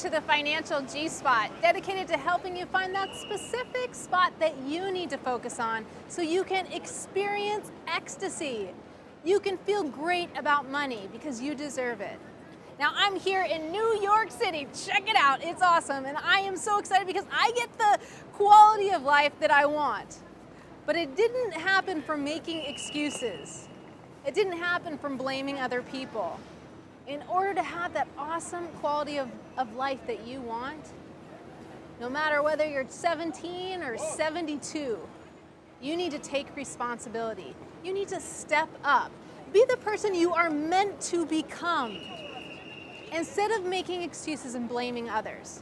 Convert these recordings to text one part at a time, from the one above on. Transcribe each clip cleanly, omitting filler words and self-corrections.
to the Financial G-Spot, dedicated to helping you find that specific spot that you need to focus on so you can experience ecstasy. You can feel great about money because you deserve it. Now, I'm here in New York City. Check it out. It's awesome. And I am so excited because I get the quality of life that I want. But it didn't happen from making excuses. It didn't happen from blaming other people. In order to have that awesome quality of life that you want, no matter whether you're 17 or 72, you need to take responsibility. You need to step up. Be the person you are meant to become, instead of making excuses and blaming others.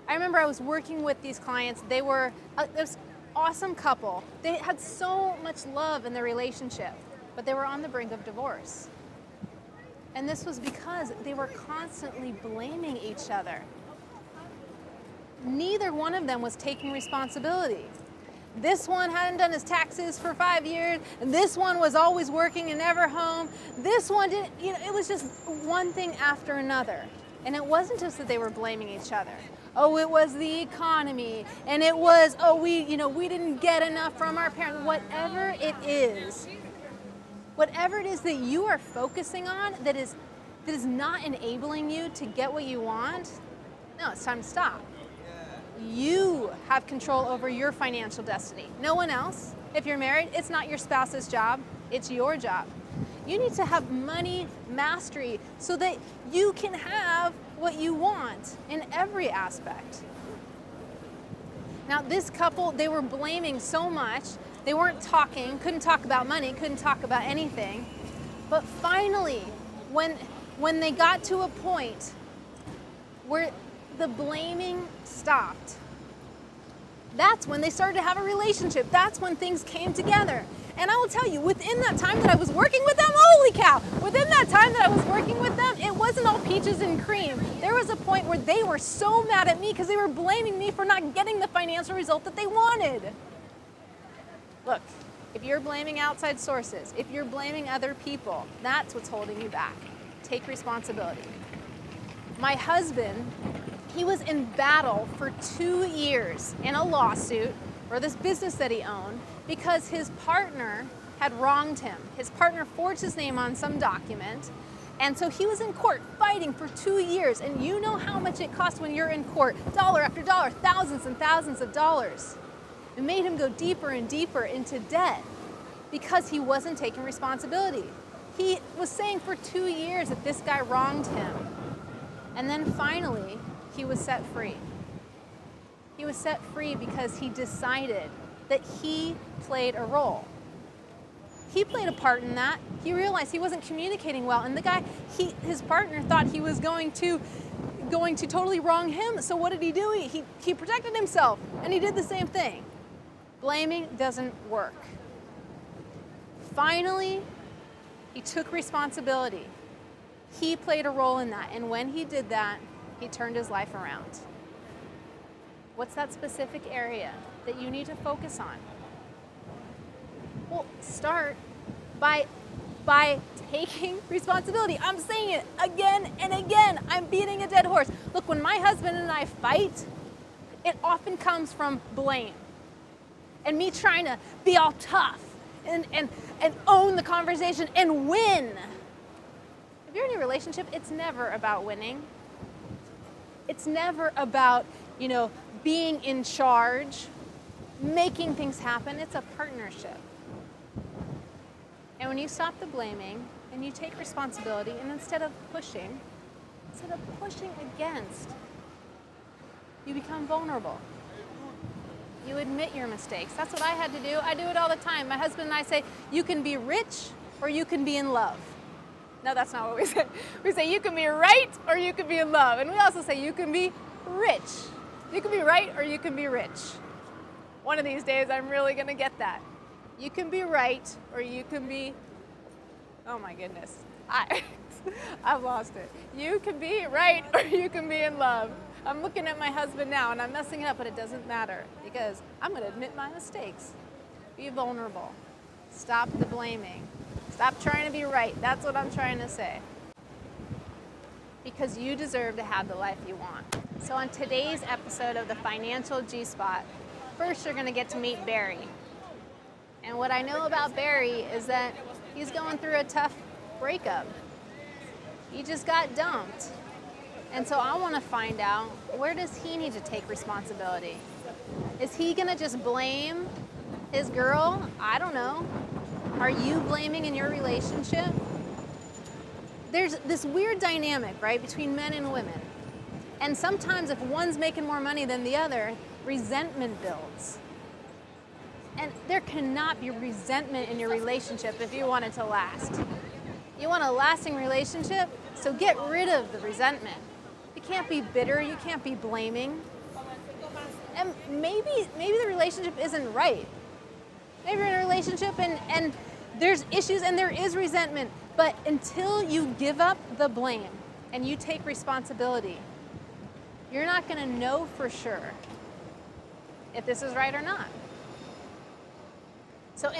I remember I was working with these clients. They were this awesome couple. They had so much love in their relationship, but they were on the brink of divorce. And this was because they were constantly blaming each other. Neither one of them was taking responsibility. This one hadn't done his taxes for 5 years, and this one was always working and never home. This one didn't, it was just one thing after another. And it wasn't just that they were blaming each other. Oh, it was the economy, and it was, we didn't get enough from our parents. Whatever it is that you are focusing on that is not enabling you to get what you want, no, it's time to stop. You have control over your financial destiny. No one else. If you're married, it's not your spouse's job, it's your job. You need to have money mastery so that you can have what you want in every aspect. Now, this couple, they were blaming so much. They weren't talking, couldn't talk about money, couldn't talk about anything. But finally, when they got to a point where the blaming stopped, that's when they started to have a relationship. That's when things came together. And I will tell you, within that time that I was working with them, holy cow, within that time that I was working with them, it wasn't all peaches and cream. There was a point where they were so mad at me because they were blaming me for not getting the financial result that they wanted. Look, if you're blaming outside sources, if you're blaming other people, that's what's holding you back. Take responsibility. My husband, he was in battle for 2 years in a lawsuit for this business that he owned because his partner had wronged him. His partner forged his name on some document, and so he was in court fighting for 2 years. And you know how much it costs when you're in court, dollar after dollar, thousands and thousands of dollars. It made him go deeper and deeper into debt because he wasn't taking responsibility. He was saying for 2 years that this guy wronged him. And then finally, he was set free. He was set free because he decided that he played a role. He played a part in that. He realized he wasn't communicating well, and the guy, his partner thought he was going to totally wrong him. So what did he do? He protected himself, and he did the same thing. Blaming doesn't work. Finally, he took responsibility. He played a role in that, and when he did that, he turned his life around. What's that specific area that you need to focus on? Well, start by taking responsibility. I'm saying it again and again. I'm beating a dead horse. Look, when my husband and I fight, it often comes from blame and me trying to be all tough and own the conversation and win. If you're in a relationship, it's never about winning. It's never about, being in charge, making things happen. It's a partnership. And when you stop the blaming and you take responsibility, and instead of pushing against, you become vulnerable. You admit your mistakes. That's what I had to do. I do it all the time. My husband and I say, you can be rich or you can be in love. No, that's not what we say. We say you can be right or you can be in love. And we also say you can be rich. You can be right or you can be rich. One of these days I'm really going to get that. You can be right or you can be, oh my goodness, I've lost it. You can be right or you can be in love. I'm looking at my husband now and I'm messing it up, but it doesn't matter because I'm going to admit my mistakes. Be vulnerable. Stop the blaming. Stop trying to be right. That's what I'm trying to say. because you deserve to have the life you want. So on today's episode of the Financial G-Spot, first you're going to get to meet Barry. And what I know about Barry is that he's going through a tough breakup. He just got dumped. And so I want to find out, where does he need to take responsibility? Is he going to just blame his girl? I don't know. Are you blaming in your relationship? There's this weird dynamic, right, between men and women. And sometimes if one's making more money than the other, resentment builds. And there cannot be resentment in your relationship if you want it to last. You want a lasting relationship, so get rid of the resentment. You can't be bitter, you can't be blaming. And maybe the relationship isn't right. Maybe you're in a relationship and there's issues and there is resentment. But until you give up the blame and you take responsibility, you're not going to know for sure if this is right or not. So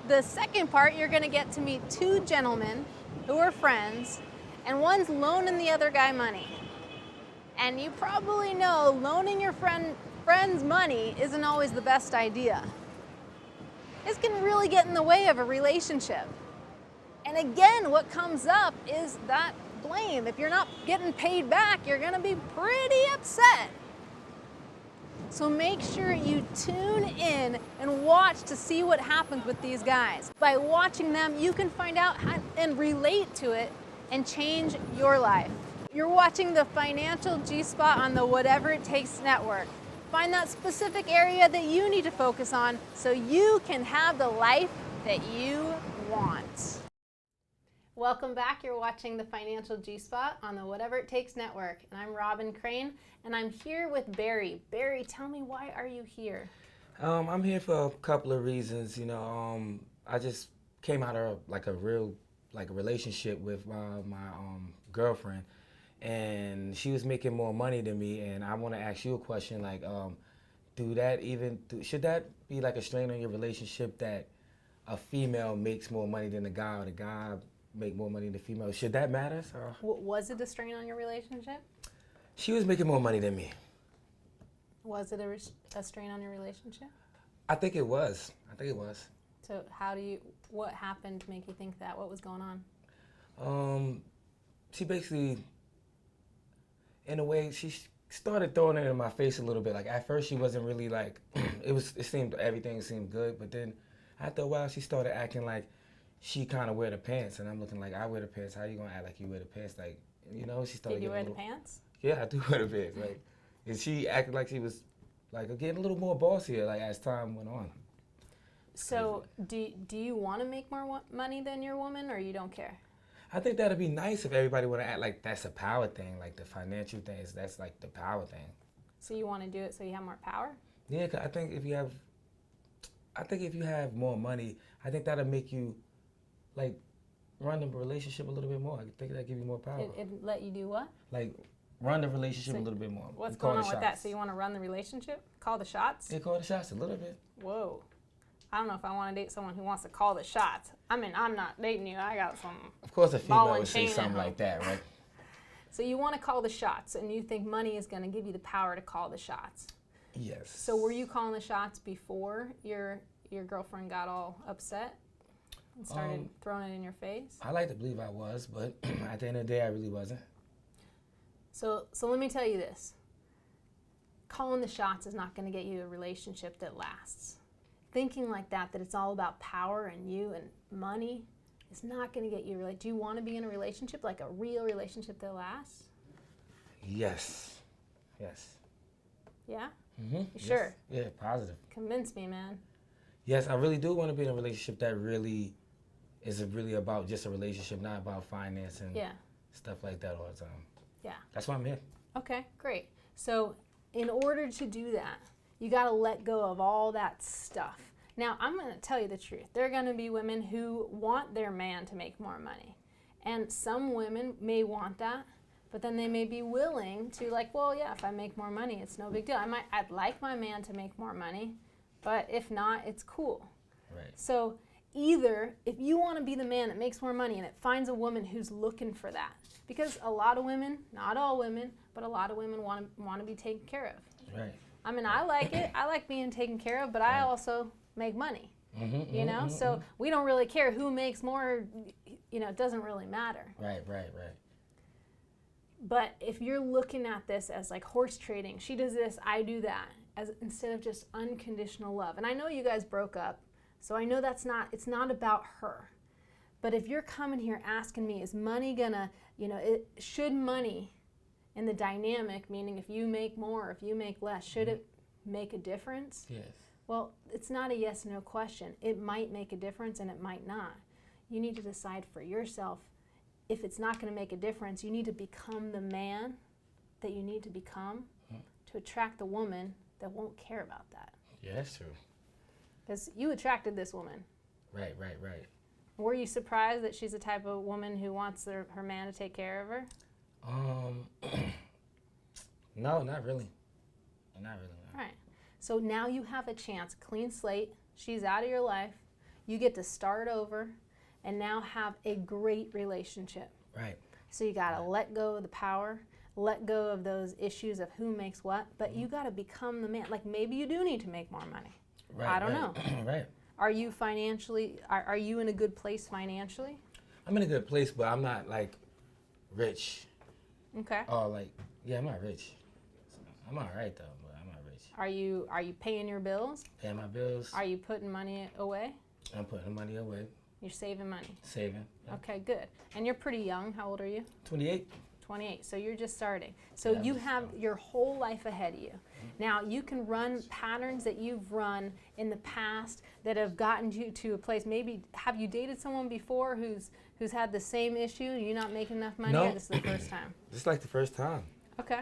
the second part, you're going to get to meet two gentlemen who are friends, and one's loaning the other guy money. And you probably know loaning your friend's money isn't always the best idea. This can really get in the way of a relationship. And again, what comes up is that blame. If you're not getting paid back, you're going to be pretty upset. So make sure you tune in and watch to see what happens with these guys. By watching them, you can find out how and relate to it and change your life. You're watching the Financial G-Spot on the Whatever It Takes Network. Find that specific area that you need to focus on so you can have the life that you want. Welcome back. You're watching the Financial G-Spot on the Whatever It Takes Network. And I'm Robyn Crane, and I'm here with Barry. Barry, tell me, why are you here? I'm here for a couple of reasons. I just came out of a relationship with my girlfriend, and she was making more money than me. And I want to ask you a question, should that be like a strain on your relationship that a female makes more money than a guy, or the guy make more money than the female? Should that matter? Was it a strain on your relationship? She was making more money than me. Was it a strain on your relationship? I think it was. So what happened to make you think that? What was going on? She basically, in a way, she started throwing it in my face a little bit. Like, at first she wasn't really everything seemed good, but then after a while she started acting like she kind of wear the pants, and I'm looking like, I wear the pants. How you gonna act like you wear the pants? She started. Did you wear the pants? Yeah, I do wear the pants. And she acted like she was getting a little more bossier as time went on. So do you want to make more money than your woman, or you don't care? I think that'd be nice if everybody would act like that's a power thing, like the financial thing that's like the power thing. So you want to do it so you have more power? Yeah, 'cause I think if you have more money, I think that'll make you run the relationship a little bit more. I think that'll give you more power. It let you do what? Run the relationship a little bit more. What's going on with that? So you want to run the relationship? Call the shots? Yeah, call the shots a little bit. Whoa. I don't know if I want to date someone who wants to call the shots. I mean, I'm not dating you. I got some. Of course, a female would say something like that, right? So you want to call the shots, and you think money is going to give you the power to call the shots. Yes. So were you calling the shots before your girlfriend got all upset and started throwing it in your face? I like to believe I was, but at the end of the day, I really wasn't. So let me tell you this. Calling the shots is not going to get you a relationship that lasts. Thinking like that it's all about power and you and money is not going to get you. Do you want to be in a relationship, like a real relationship that lasts? Yes. Yeah? Mm-hmm. You sure? Yeah, positive. Convince me, man. Yes, I really do want to be in a relationship that really is really about just a relationship, not about finance and stuff like that all the time. Yeah. That's why I'm here. Okay, great. So in order to do that, you got to let go of all that stuff. Now, I'm going to tell you the truth. There are going to be women who want their man to make more money. And some women may want that, but then they may be willing to if I make more money, it's no big deal. I'd like my man to make more money, but if not, it's cool. Right. So either if you want to be the man that makes more money and it finds a woman who's looking for that, because a lot of women, not all women, but a lot of women want to be taken care of. Right. I mean, I like it. I like being taken care of, but I also make money. You know, so we don't really care who makes more. You know, it doesn't really matter. Right. But if you're looking at this as like horse trading, she does this, I do that, as instead of just unconditional love. And I know you guys broke up, so I know it's not about her. But if you're coming here asking me, is money gonna, you know, should money in the dynamic, meaning if you make more, if you make less, should it make a difference? Yes. Well, it's not a yes or no question. It might make a difference and it might not. You need to decide for yourself. If it's not going to make a difference, you need to become the man that you need to become to attract the woman that won't care about that. Yeah, that's true. Because you attracted this woman. Right. Were you surprised that she's the type of woman who wants her man to take care of her? No, not really. No. Right. So now you have a chance, clean slate. She's out of your life. You get to start over and now have a great relationship. Right. So you got to let go of the power, let go of those issues of who makes what, but you got to become the man. Like maybe you do need to make more money. Right. I don't know. Right. Are you financially, are you in a good place financially? I'm in a good place, but I'm not like rich. Okay. Oh, like, yeah, I'm not rich. I'm all right though, but I'm not rich. Are you paying your bills? Paying my bills. Are you putting money away? I'm putting money away. You're saving money. Saving. Yeah. Okay, good. And you're pretty young. How old are you? 28. 28. So you're just starting. So you have your whole life ahead of you. Now you can run patterns that you've run in the past that have gotten you to a place. Maybe have you dated someone before who's had the same issue? You're not making enough money, No. or this is the first time? Just like the first time. Okay,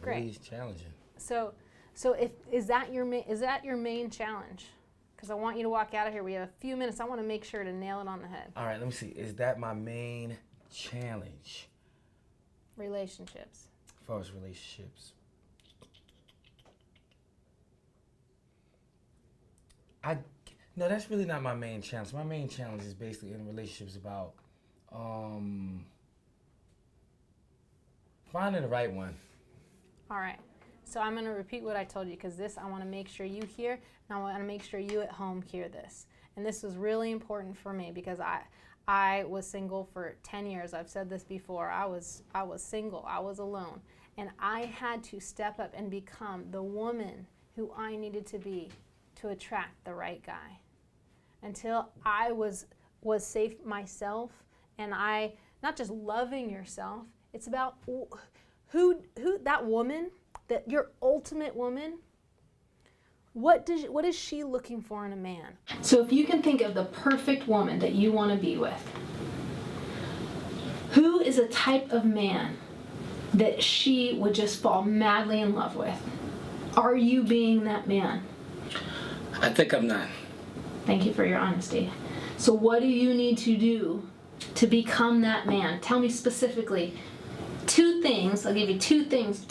great. Really challenging. So is that your main challenge? Because I want you to walk out of here. We have a few minutes. I want to make sure to nail it on the head. All right, let me see. Is that my main challenge? Relationships. As far as relationships. No, that's really not my main challenge. My main challenge is basically in relationships about finding the right one. All right. So I'm going to repeat what I told you because this I want to make sure you hear, and I want to make sure you at home hear this. And this was really important for me because I was single for 10 years. I've said this before. I was single. I was alone. And I had to step up and become the woman who I needed to be to attract the right guy. Until I was safe myself, and I, not just loving yourself, it's about who that woman, that your ultimate woman, what is she looking for in a man? So if you can think of the perfect woman that you want to be with, who is a type of man that she would just fall madly in love with? Are you being that man? I think I'm not. Thank you for your honesty. So what do you need to do to become that man? Tell me specifically. 2 things, I'll give you 2 things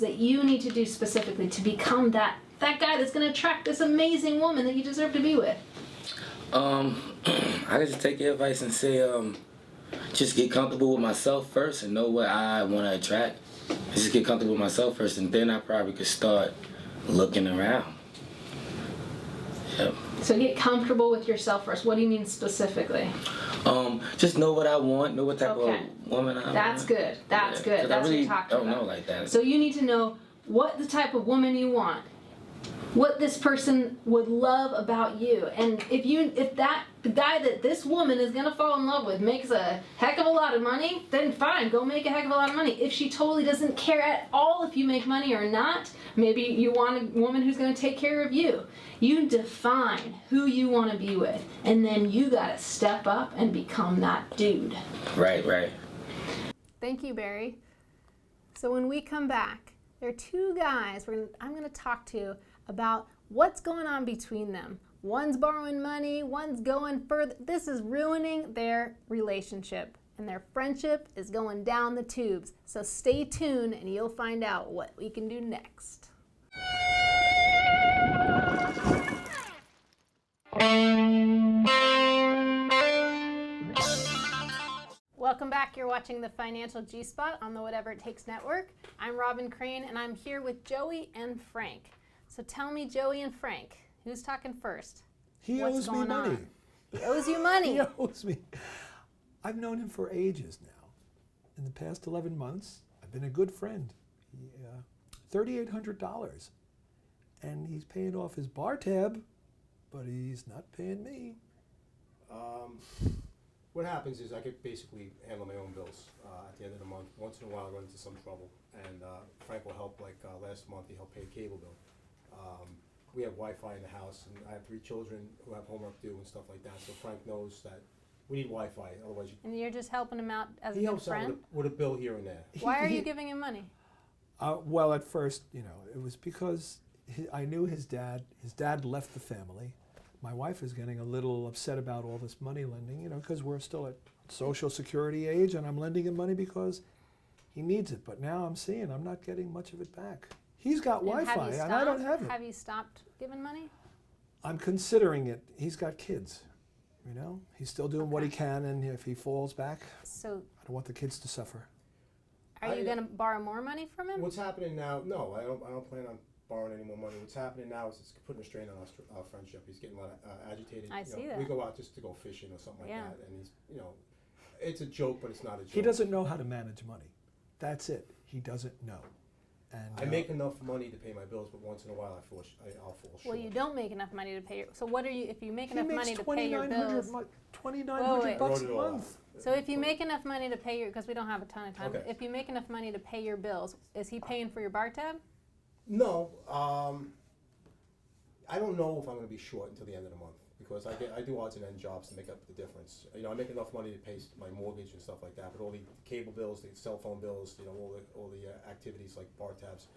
that you need to do specifically to become that guy that's going to attract this amazing woman that you deserve to be with. I could just take your advice and say, just get comfortable with myself first and know what I want to attract. Just get comfortable with myself first, and then I probably could start looking around. Yep. So get comfortable with yourself first. What do you mean specifically? Just know what I want, know what type of woman I want. That's good. That's good. That's what you're talking about. I don't know like that. So you need to know what the type of woman you want, what this person would love about you, and if the guy that this woman is gonna fall in love with makes a heck of a lot of money, then fine, go make a heck of a lot of money. If she totally doesn't care at all if you make money or not, maybe you want a woman who's gonna take care of you. You define who you want to be with, and then you gotta step up and become that dude. Right. Thank you, Barry. So when we come back, there are 2 guys I'm going to talk to about what's going on between them. One's borrowing money, one's going further. This is ruining their relationship, and their friendship is going down the tubes. So stay tuned, and you'll find out what we can do next. Welcome back. You're watching the Financial G-Spot on the Whatever It Takes Network. I'm Robyn Crane, and I'm here with Joey and Frank. So tell me, Joey and Frank, who's talking first? He owes me money. He owes you money. He owes me. I've known him for ages now. In the past 11 months, I've been a good friend. $3,800. And he's paying off his bar tab, but he's not paying me. What happens is I could basically handle my own bills at the end of the month. Once in a while I run into some trouble, and Frank will help. Like last month he helped pay a cable bill. We have Wi-Fi in the house, and I have 3 children who have homework due and stuff like that, so Frank knows that we need Wi-Fi, otherwise you... And you're just helping him out as a He good helps out friend? with a bill here and there. Why are you giving him money? Well, at first, it was because I knew his dad. His dad left the family. My wife is getting a little upset about all this money lending, because we're still at Social Security age, and I'm lending him money because he needs it. But now I'm seeing I'm not getting much of it back. He's got Wi-Fi, and I don't have it. Have you stopped giving money? I'm considering it. He's got kids, He's still doing what he can, and if he falls back, So I don't want the kids to suffer. are you going to borrow more money from him? What's happening now? No, I don't plan on borrowing any more money. What's happening now is it's putting a strain on our friendship. He's getting a lot of agitated. I see We that. go out just to go fishing or something Yeah. like that, and he's, it's a joke, but it's not a joke. He doesn't know how to manage money. That's it. He doesn't know. And I make enough money to pay my bills, but once in a while I'll fall short. Well, you don't make enough money to pay your... So what are you... If you make he enough makes money to pay your bills... $2,900 wait. bucks Wrote a it all month. out. So if you make enough money to pay your... Because we don't have a ton of time. Okay. If you make enough money to pay your bills, is he paying for your bar tab? No, I don't know if I'm going to be short until the end of the month because I do odds and end jobs to make up the difference. I make enough money to pay my mortgage and stuff like that, but all the cable bills, the cell phone bills, all the activities like bar tabs,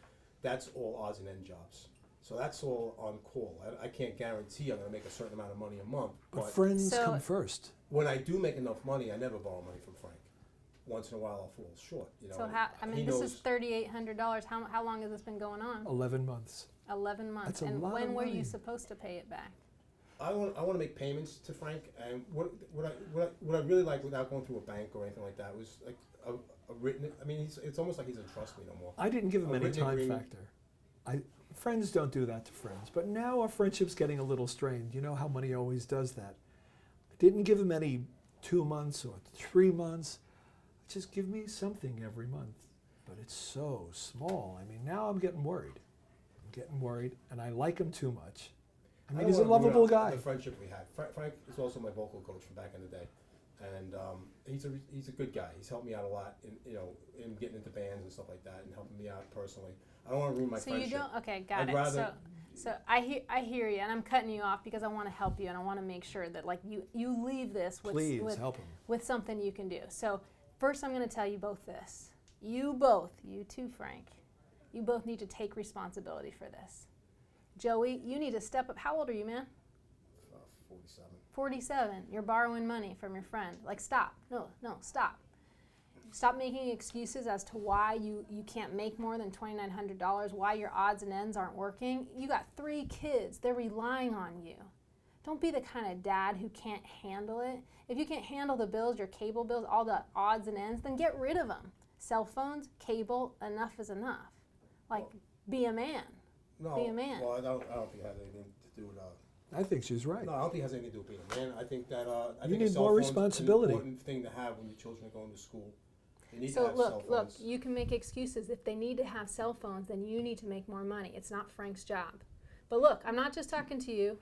that's all odds and end jobs. So that's all on call. I can't guarantee I'm going to make a certain amount of money a month. But friends So- come first. When I do make enough money, I never borrow money from Frank. Once in a while, I'll fall short. So how... I He mean, this knows- is $3,800. How long has this been going on? 11 months. 11 months. That's a And lot when of were you money. supposed to pay it back? I want to make payments to Frank, and what I really like without going through a bank or anything like that was like a written. I mean, it's almost like he doesn't trust me no more. I didn't give him A any written time agreement. factor. Friends don't do that to friends. But now our friendship's getting a little strained. You know how money always does that. I didn't give him any 2 months or 3 months. Just give me something every month. But it's so small. I mean, now I'm getting worried. And I like him too much. I mean, don't he's a wanna ruin lovable guy. The friendship we had. Frank is also my vocal coach from back in the day, and he's a good guy. He's helped me out a lot in getting into bands and stuff like that, and helping me out personally. I don't want to ruin my So friendship. you don't... Okay, got I'd it. rather- So I hear you, and I'm cutting you off because I want to help you, and I want to make sure that like you leave this Please help him. with something you can do. So first, I'm going to tell you both this. You too, Frank, you both need to take responsibility for this. Joey, you need to step up. How old are you, man? 47. 47. You're borrowing money from your friend. Like, stop. No, stop. Stop making excuses as to why you can't make more than $2,900, why your odds and ends aren't working. You got 3 kids. They're relying on you. Don't be the kind of dad who can't handle it. If you can't handle the bills, your cable bills, all the odds and ends, then get rid of them. Cell phones, cable, enough is enough. Like, be a man. No, Be a man. Well, I don't think it has anything to do with. I think she's right. No, I don't think it has anything to do with being a man. I think that You think need a cell more phone's responsibility. An important thing to have when your children are going to school. They need to So have cell look, phones. you can make excuses. If they need to have cell phones, then you need to make more money. It's not Frank's job. But look, I'm not just talking to you.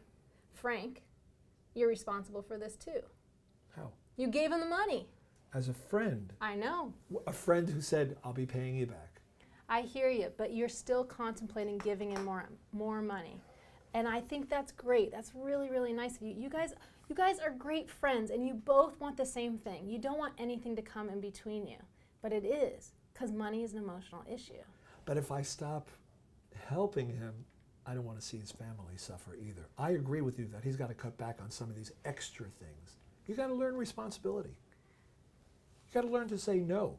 Frank, you're responsible for this too. How? You gave him the money. As a friend. I know. A friend who said, I'll be paying you back. I hear you, but you're still contemplating giving him more money. And I think that's great. That's really, really nice of you. You guys are great friends, and you both want the same thing. You don't want anything to come in between you. But it is, because money is an emotional issue. But if I stop helping him, I don't want to see his family suffer either. I agree with you that he's got to cut back on some of these extra things. You got to learn responsibility. You got to learn to say no.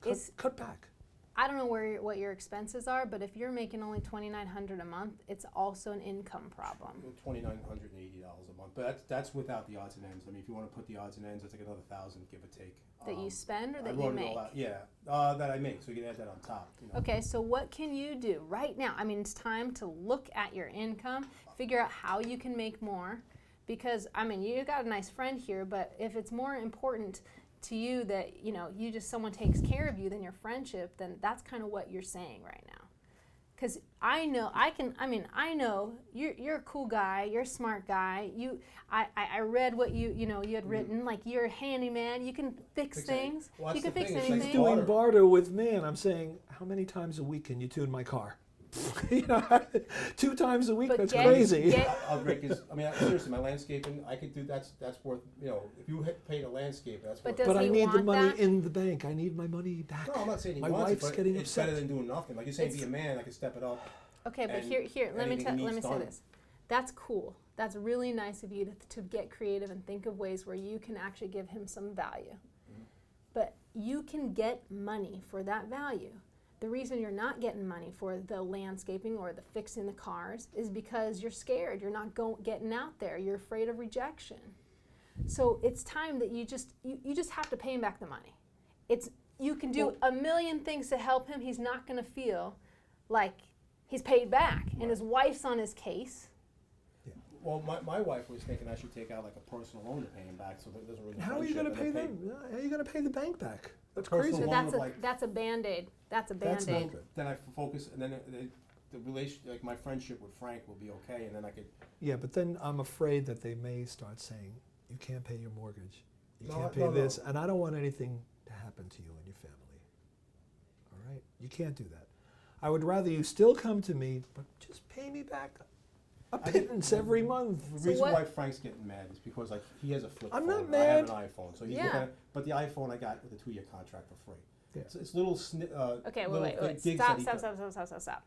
Cut back. I don't know what your expenses are, but if you're making only $2,900 a month, it's also an income problem. $2,980 a month, but that's without the odds and ends. I mean, if you want to put the odds and ends, it's like another $1,000, give or take. That you spend or I that wrote you it all make? out. Yeah, that I make. So you can add that on top. You know. Okay, so what can you do right now? I mean, it's time to look at your income, figure out how you can make more, because I mean, you got a nice friend here, but if it's more important to you that, you know, someone takes care of you than your friendship, then that's kind of what you're saying right now. Because I know you're a cool guy, you're a smart guy. I read what you had written, like you're a handyman, you can fix things. Well, you can fix thing, it's anything. like Doing barter with me, and I'm saying, how many times a week can you tune my car? 2 times a week, But that's get- crazy. get- I'll break his. I mean, seriously, my landscaping, I could do. That's worth. You know, if you paid a landscaper, that's But worth. does But I he need the want money that? in the bank. I need my money back. No, I'm not saying he My wants wife's it, but getting it's upset. better than doing nothing. Like you're saying, be a man. I can step it up. Okay, but And here, let me anything he let me needs say done. this. That's cool. That's really nice of you to get creative and think of ways where you can actually give him some value. But you can get money for that value. The reason you're not getting money for the landscaping or the fixing the cars is because you're scared. You're not getting out there. You're afraid of rejection. So it's time that you just have to pay him back the money. You can do a million things to help him. He's not going to feel like he's paid back, and his wife's on his case. Well, my wife was thinking I should take out like a personal loan to pay him back, so that doesn't really. How are you going to pay them? How are you going to pay the bank back? That's crazy. So Personal loan that's a Band-Aid. That's a That's not Band-Aid. good. Then I focus, and then the relation, like my friendship with Frank, will be okay, and then I could. Yeah, but then I'm afraid that they may start saying, you can't pay your mortgage. You No, can't pay no, no. this. And I don't want anything to happen to you and your family. All right? You can't do that. I would rather you still come to me, but just pay me back a pittance every month. The reason what- why Frank's getting mad is because like he has a flip I'm phone. not I have mad. an iPhone, so he's Yeah. looking at. But the iPhone I got with a 2-year contract for free. Yeah. It's little Okay, little wait. gigs Stop. that he Stop.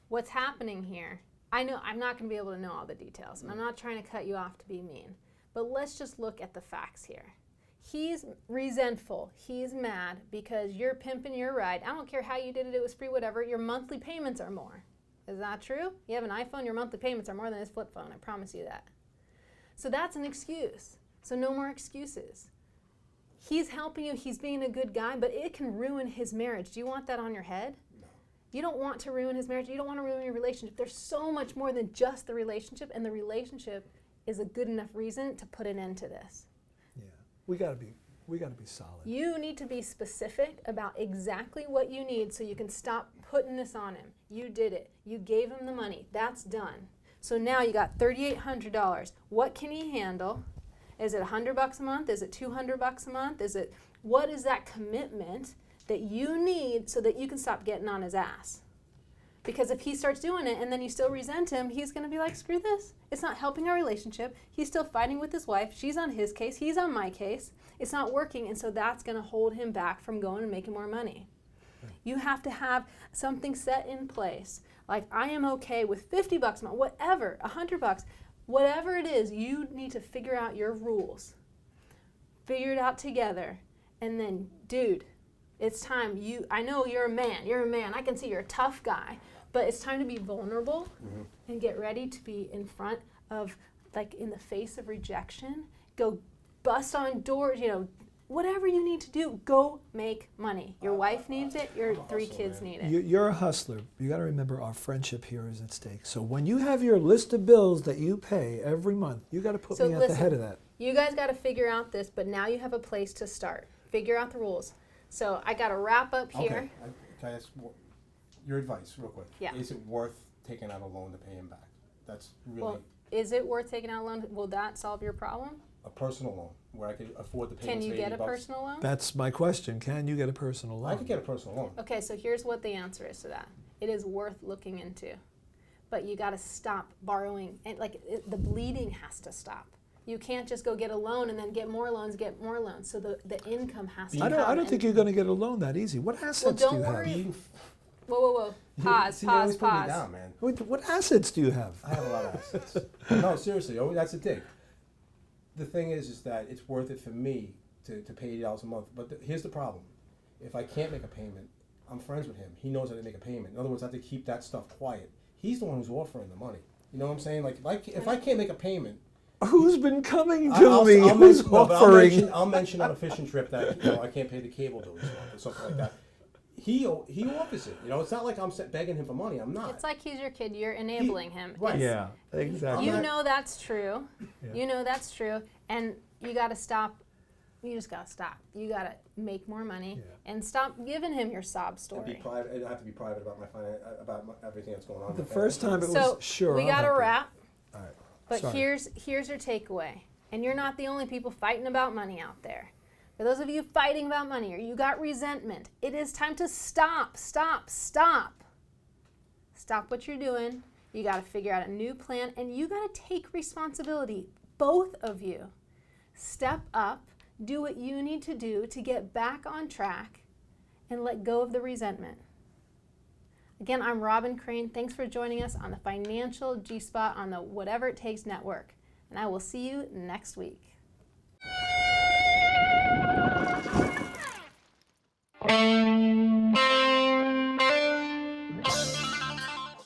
What's happening here? I know I'm not going to be able to know all the details, and I'm not trying to cut you off to be mean. But let's just look at the facts here. He's resentful. He's mad because you're pimping your ride. I don't care how you did it. It was free, whatever. Your monthly payments are more. Is that true? You have an iPhone, your monthly payments are more than his flip phone. I promise you that. So that's an excuse. So no more excuses. He's helping you. He's being a good guy, but it can ruin his marriage. Do you want that on your head? No. You don't want to ruin his marriage. You don't want to ruin your relationship. There's so much more than just the relationship, and the relationship is a good enough reason to put an end to this. Yeah. We gotta be solid. You need to be specific about exactly what you need so you can stop putting this on him. You did it. You gave him the money. That's done. So now you got $3,800. What can he handle? Is it $100 a month? Is it $200 a month? What is that commitment that you need so that you can stop getting on his ass? Because if he starts doing it and then you still resent him, he's going to be like, screw this. It's not helping our relationship. He's still fighting with his wife. She's on his case. He's on my case. It's not working, and so that's going to hold him back from going and making more money. Right. You have to have something set in place. Like, I am okay with $50 a month, whatever, $100, whatever it is, you need to figure out your rules. Figure it out together. And then, dude, it's time. I know you're a man. You're a man. I can see you're a tough guy. But it's time to be vulnerable and get ready to be in front of, like, in the face of rejection. Go bust on doors, whatever you need to do, go make money. Your wife needs it. Your 3 kids need it. You're a hustler. You got to remember our friendship here is at stake. So when you have your list of bills that you pay every month, you got to put me at the head of that. You guys got to figure out this, but now you have a place to start. Figure out the rules. So I got to wrap up here. Okay. Can I ask your advice real quick? Yeah. Is it worth taking out a loan to pay him back? That's really Well, is it worth taking out a loan? Will that solve your problem? a personal loan where I could afford the Can payments you of get $80. a personal loan? That's my question. Can you get a personal loan? I could get a personal loan. Okay, so here's what the answer is to that. It is worth looking into. But you got to stop borrowing. And the bleeding has to stop. You can't just go get a loan and then get more loans. So the income has to come. I don't think you're going to get a loan that easy. What assets do you have? Being Whoa. Pause, See, you always pause, put me pause. down, man. What assets do you have? I have a lot of assets. No, seriously, that's the thing. The thing is that it's worth it for me to pay $80 a month. But here's the problem: if I can't make a payment, I'm friends with him. He knows how to make a payment. In other words, I have to keep that stuff quiet. He's the one who's offering the money. You know what I'm saying? Like if I can't make a payment, Who's been coming to me? Who's offering? I'll mention on a fishing trip that I can't pay the cable bill this month or something like that. He offers it. It's not like I'm begging him for money. I'm not. It's like he's your kid. You're enabling him. Right. Yeah, exactly. You know that's true. Yeah. You know that's true. And you got to stop. You just got to stop. You got to make more money and stop giving him your sob story. And be private. I have to be private about about everything that's going on. The first time it was So sure. we got to wrap. All right. But Sorry. here's your takeaway. And you're not the only people fighting about money out there. For those of you fighting about money or you got resentment, it is time to stop. Stop what you're doing. You got to figure out a new plan and you got to take responsibility, both of you. Step up, do what you need to do to get back on track and let go of the resentment. Again, I'm Robyn Crane. Thanks for joining us on the Financial G-Spot on the Whatever It Takes Network. And I will see you next week.